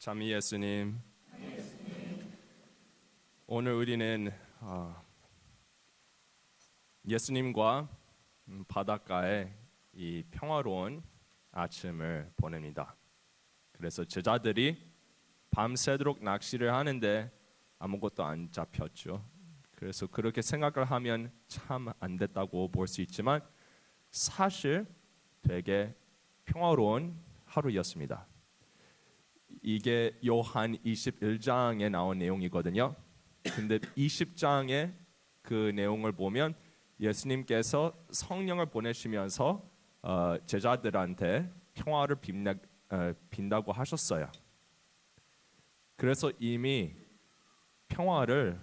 참이 예수님, 오늘 우리는 예수님과 바닷가에 이 평화로운 아침을 보냅니다. 그래서 제자들이 밤새도록 낚시를 하는데 아무것도 안 잡혔죠. 그래서 그렇게 생각을 하면 참 안 됐다고 볼 수 있지만 사실 되게 평화로운 하루였습니다. 이게 요한 21장에 나온 내용이거든요. 근데 20장의 그 내용을 보면 예수님께서 성령을 보내시면서 제자들한테 평화를 빈다고 하셨어요. 그래서 이미 평화를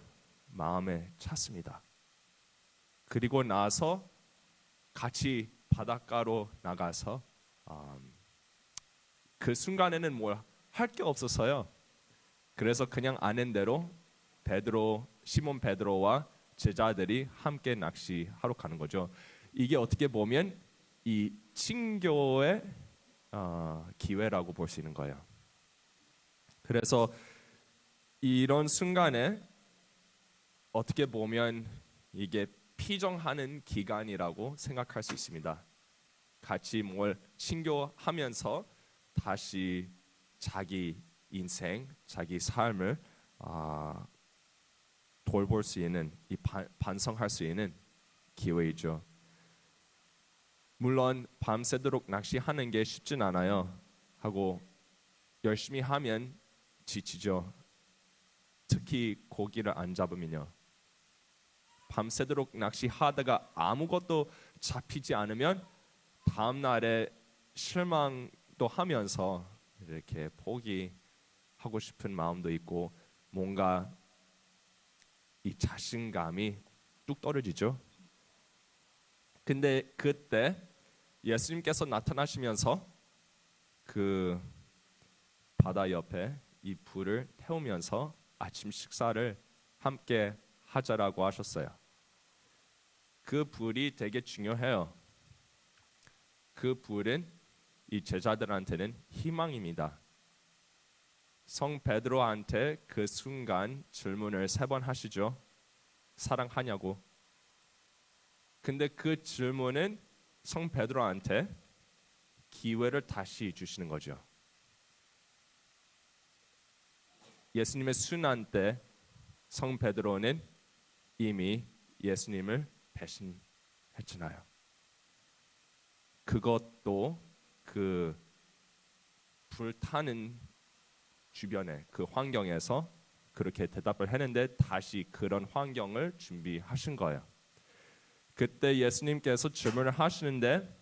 마음에 찾습니다. 그리고 나서 같이 바닷가로 나가서 그 순간에는 뭘 할 게 없었어요. 그래서 그냥 아는 대로 시몬 베드로와 제자들이 함께 낚시하러 가는 거죠. 이게 어떻게 보면 이 친교의 기회라고 볼 수 있는 거예요. 그래서 이런 순간에 어떻게 보면 이게 피정하는 기간이라고 생각할 수 있습니다. 같이 뭘 친교하면서 다시 자기 인생, 자기 삶을 돌볼 수 있는, 반성할 수 있는 기회이죠. 물론 밤새도록 낚시하는 게 쉽진 않아요. 하고 열심히 하면 지치죠. 특히 고기를 안 잡으면요. 밤새도록 낚시하다가 아무것도 잡히지 않으면 다음 날에 실망도 하면서 이렇게 포기하고 싶은 마음도 있고 뭔가 이 자신감이 뚝 떨어지죠. 근데 그때 예수님께서 나타나시면서 그 바다 옆에 이 불을 태우면서 아침 식사를 함께 하자라고 하셨어요. 그 불이 되게 중요해요. 그 불은 이 제자들한테는 희망입니다. 성 베드로한테 그 순간 질문을 3번 하시죠. 사랑하냐고. 근데 그 질문은 성 베드로한테 기회를 다시 주시는 거죠. 예수님의 순환 때 성 베드로는 이미 예수님을 배신했잖아요. 그것도 그 불타는 주변의 그 환경에서 그렇게 대답을 했는데 다시 그런 환경을 준비하신 거예요. 그때 예수님께서 질문을 하시는데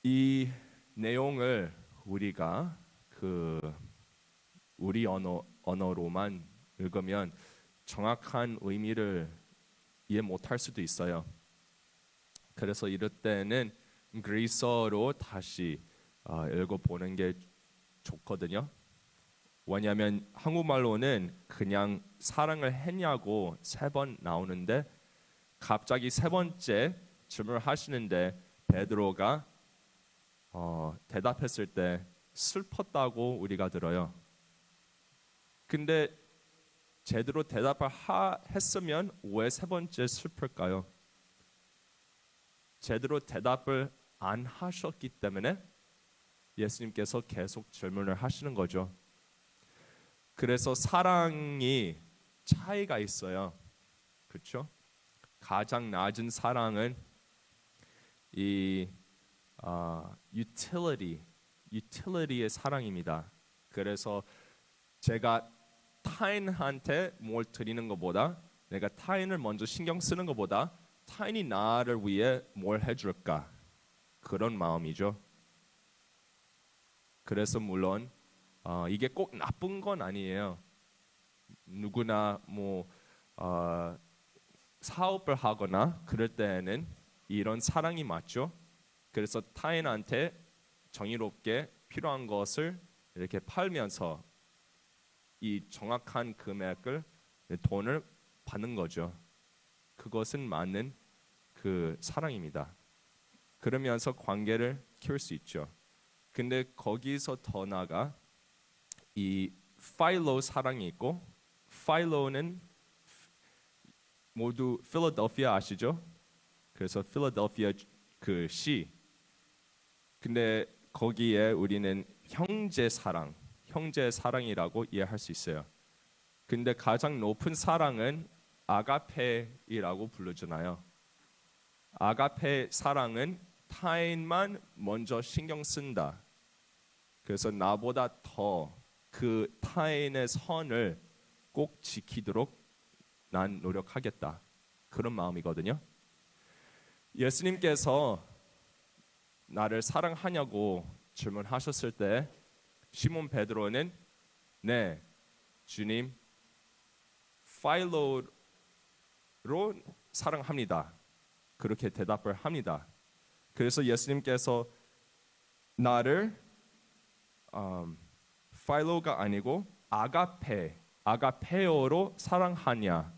이 내용을 우리가 우리 언어로만 읽으면 정확한 의미를 이해 못할 수도 있어요. 그래서 이럴 때는 그리스어로 다시 읽어보는 게 좋거든요. 왜냐하면 한국말로는 그냥 사랑을 했냐고 3번 나오는데 갑자기 3번째 질문을 하시는데 베드로가 대답했을 때 슬펐다고 우리가 들어요. 근데 제대로 대답을 했으면 왜 3번째 슬플까요? 제대로 대답을 안 하셨기 때문에 예수님께서 계속 질문을 하시는 거죠. 그래서 사랑이 차이가 있어요. 그렇죠? 가장 낮은 사랑은 이 utility의 사랑입니다. 그래서 제가 타인한테 뭘 드리는 것보다 내가 타인을 먼저 신경 쓰는 것보다 타인이 나를 위해 뭘 해줄까 그런 마음이죠. 그래서 물론 이게 꼭 나쁜 건 아니에요. 누구나 사업을 하거나 그럴 때에는 이런 사랑이 맞죠. 그래서 타인한테 정의롭게 필요한 것을 이렇게 팔면서 이 정확한 금액을 돈을 받는 거죠. 그것은 맞는 그 사랑입니다. 그러면서 관계를 키울 수 있죠. 근데 거기서 더 나아가 이 파일로 사랑이 있고 파일로는 모두 필라델피아 아시죠? 그래서 필라델피아 그 시. 근데 거기에 우리는 형제 사랑이라고 이해할 수 있어요. 근데 가장 높은 사랑은 아가페이라고 부르잖아요. 아가페 사랑은 타인만 먼저 신경 쓴다. 그래서 나보다 더 그 타인의 선을 꼭 지키도록 난 노력하겠다. 그런 마음이거든요. 예수님께서 나를 사랑하냐고 질문하셨을 때 시몬 베드로는 네, 주님, 파일로로 사랑합니다. 그렇게 대답을 합니다. 그래서 예수님께서 나를 파일로가 아니고 아가페오로 사랑하냐?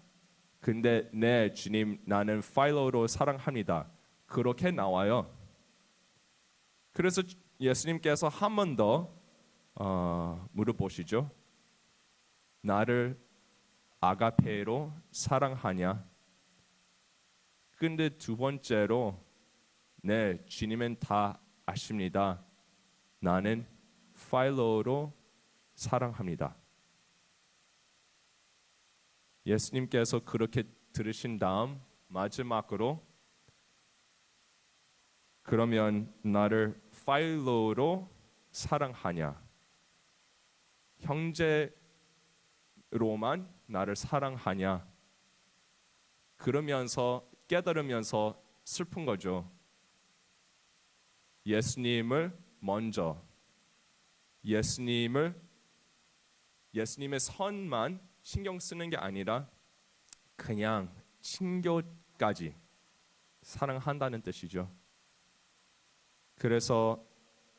근데 네, 주님, 나는 파일로로 사랑합니다. 그렇게 나와요. 그래서 예수님께서 한 번 더 물어보시죠. 나를 아가페로 사랑하냐? 근데 두 번째로 네, 주님은 다 아십니다. 나는 파일로로 사랑합니다. 예수님께서 그렇게 들으신 다음 마지막으로 그러면 나를 파일로로 사랑하냐? 형제로만 나를 사랑하냐? 그러면서 깨달으면서 슬픈 거죠. 예수님의 선만 신경 쓰는 게 아니라 그냥 친교까지 사랑한다는 뜻이죠. 그래서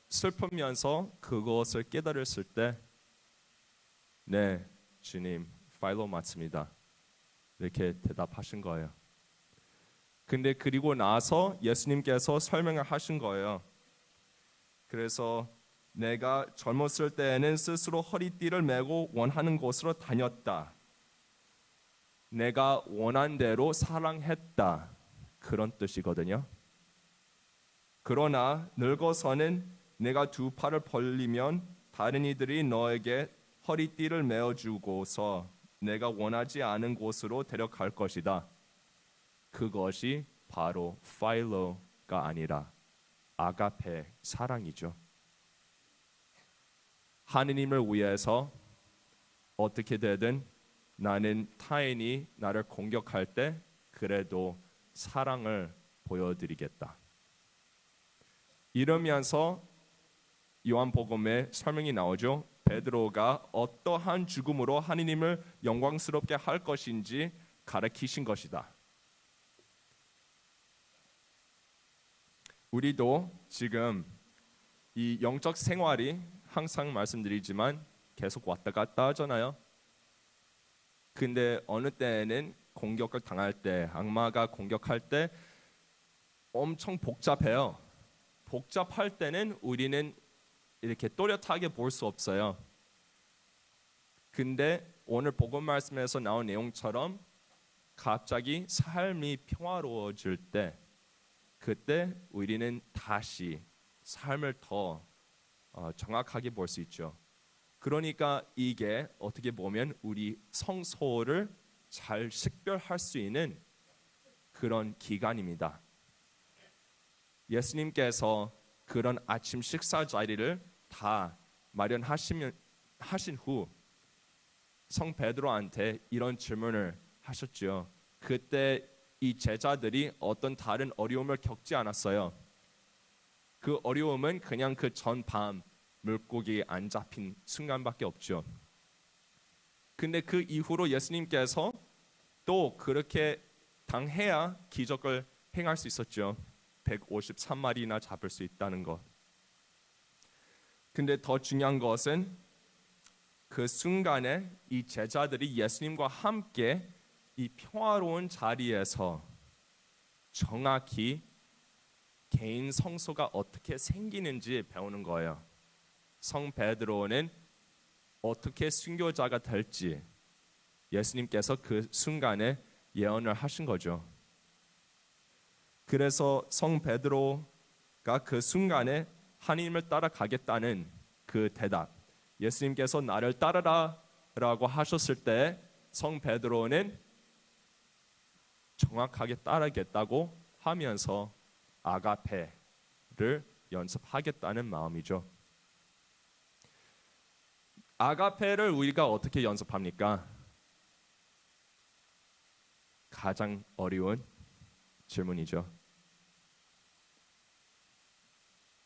슬프면서 그것을 깨달았을 때 네, 주님, 파일로 맞습니다. 이렇게 대답하신 거예요. 근데 그리고 나서 예수님께서 설명을 하신 거예요. 그래서 내가 젊었을 때에는 스스로 허리띠를 메고 원하는 곳으로 다녔다. 내가 원한 대로 사랑했다. 그런 뜻이거든요. 그러나 늙어서는 내가 두 팔을 벌리면 다른 이들이 너에게 허리띠를 메어주고서 내가 원하지 않은 곳으로 데려갈 것이다. 그것이 바로 파일로가 아니라 아가페 사랑이죠. 하느님을 위해서 어떻게 되든 나는 타인이 나를 공격할 때 그래도 사랑을 보여드리겠다. 이러면서 요한복음에 설명이 나오죠. 베드로가 어떠한 죽음으로 하느님을 영광스럽게 할 것인지 가르치신 것이다. 우리도 지금 이 영적 생활이 항상 말씀드리지만 계속 왔다 갔다 하잖아요. 근데 어느 때에는 공격을 당할 때, 악마가 공격할 때 엄청 복잡해요. 복잡할 때는 우리는 이렇게 또렷하게 볼 수 없어요. 근데 오늘 복음 말씀에서 나온 내용처럼 갑자기 삶이 평화로워질 때 그때 우리는 다시 삶을 더 정확하게 볼 수 있죠. 그러니까 이게 어떻게 보면 우리 성소를 잘 식별할 수 있는 그런 기간입니다. 예수님께서 그런 아침 식사 자리를 다 마련하신 후 성 베드로한테 이런 질문을 하셨죠. 그때 이 제자들이 어떤 다른 어려움을 겪지 않았어요. 그 어려움은 그냥 그 전밤 물고기 안 잡힌 순간밖에 없죠. 근데 그 이후로 예수님께서 또 그렇게 당해야 기적을 행할 수 있었죠. 153마리나 잡을 수 있다는 것. 근데 더 중요한 것은 그 순간에 이 제자들이 예수님과 함께 이 평화로운 자리에서 정확히 개인 성소가 어떻게 생기는지 배우는 거예요. 성 베드로는 어떻게 순교자가 될지 예수님께서 그 순간에 예언을 하신 거죠. 그래서 성 베드로가 그 순간에 하나님을 따라가겠다는 그 대답, 예수님께서 나를 따르라라고 하셨을 때 성 베드로는 정확하게 따르겠다고 하면서 아가페를 연습하겠다는 마음이죠. 아가페를 우리가 어떻게 연습합니까? 가장 어려운 질문이죠.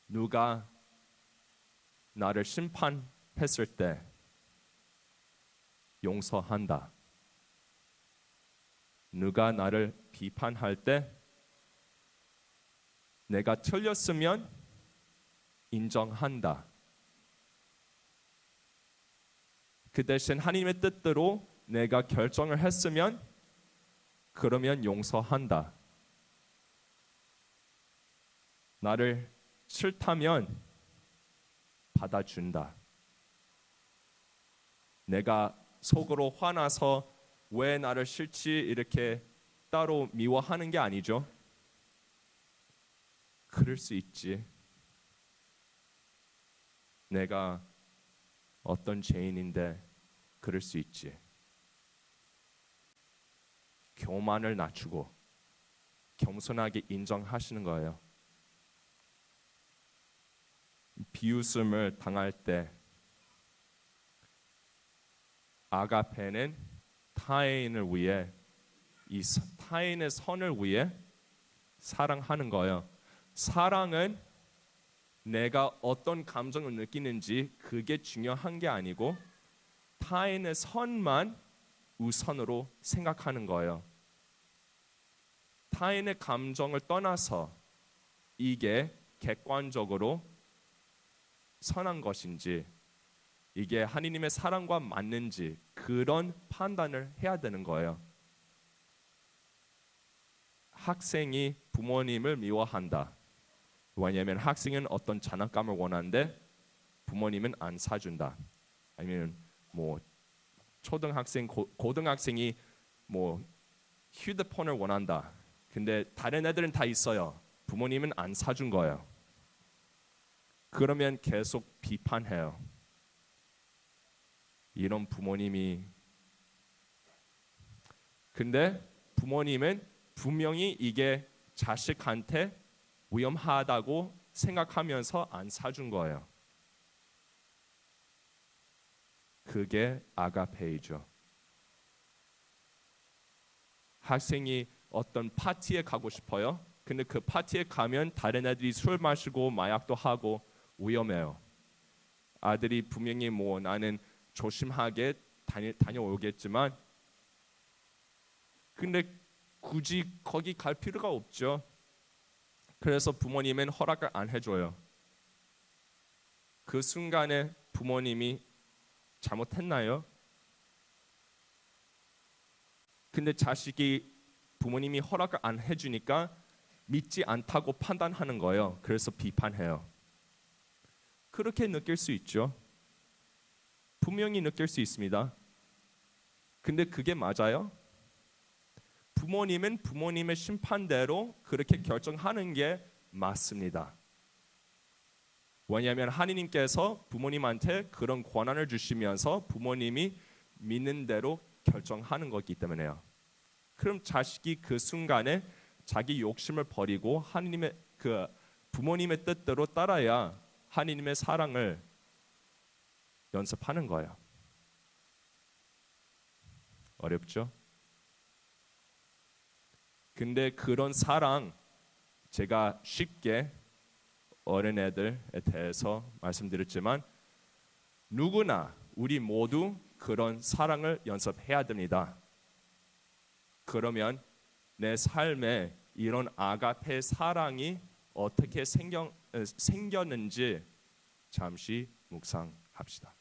누가 나를 심판했을 때 용서한다. 누가 나를 비판할 때 내가 틀렸으면 인정한다. 그 대신 하나님의 뜻대로 내가 결정을 했으면 그러면 용서한다. 나를 싫다면 받아준다. 내가 속으로 화나서 왜 나를 싫지 이렇게 따로 미워하는 게 아니죠. 그럴 수 있지. 내가 어떤 죄인인데 그럴 수 있지. 교만을 낮추고 겸손하게 인정하시는 거예요. 비웃음을 당할 때 아가페는 타인을 위해 이 타인의 선을 위해 사랑하는 거예요. 사랑은 내가 어떤 감정을 느끼는지 그게 중요한 게 아니고 타인의 선만 우선으로 생각하는 거예요. 타인의 감정을 떠나서 이게 객관적으로 선한 것인지 이게 하나님의 사랑과 맞는지 그런 판단을 해야 되는 거예요. 학생이 부모님을 미워한다. 왜냐하면 학생은 어떤 장난감을 원하는데 부모님은 안 사준다. 아니면 뭐 초등학생, 고등학생이 뭐 휴대폰을 원한다. 근데 다른 애들은 다 있어요. 부모님은 안 사준 거예요. 그러면 계속 비판해요. 이런 부모님이. 근데 부모님은 분명히 이게 자식한테 위험하다고 생각하면서 안 사준 거예요. 그게 아가페이죠. 학생이 어떤 파티에 가고 싶어요. 근데 그 파티에 가면 다른 애들이 술 마시고 마약도 하고 위험해요. 아들이 분명히 뭐 나는 조심하게 다녀오겠지만 근데 굳이 거기 갈 필요가 없죠. 그래서 부모님은 허락을 안 해줘요. 그 순간에 부모님이 잘못했나요? 근데 자식이 부모님이 허락을 안 해주니까 믿지 않다고 판단하는 거예요. 그래서 비판해요. 그렇게 느낄 수 있죠. 분명히 느낄 수 있습니다. 근데 그게 맞아요? 부모님은 부모님의 심판대로 그렇게 결정하는 게 맞습니다. 왜냐하면 하나님께서 부모님한테 그런 권한을 주시면서 부모님이 믿는 대로 결정하는 거기 때문에요. 그럼 자식이 그 순간에 자기 욕심을 버리고 하나님의 그 부모님의 뜻대로 따라야 하나님의 사랑을 연습하는 거예요. 어렵죠? 근데 그런 사랑 제가 쉽게 어린애들에 대해서 말씀드렸지만 누구나 우리 모두 그런 사랑을 연습해야 됩니다. 그러면 내 삶에 이런 아가페 사랑이 어떻게 생겼는지 잠시 묵상합시다.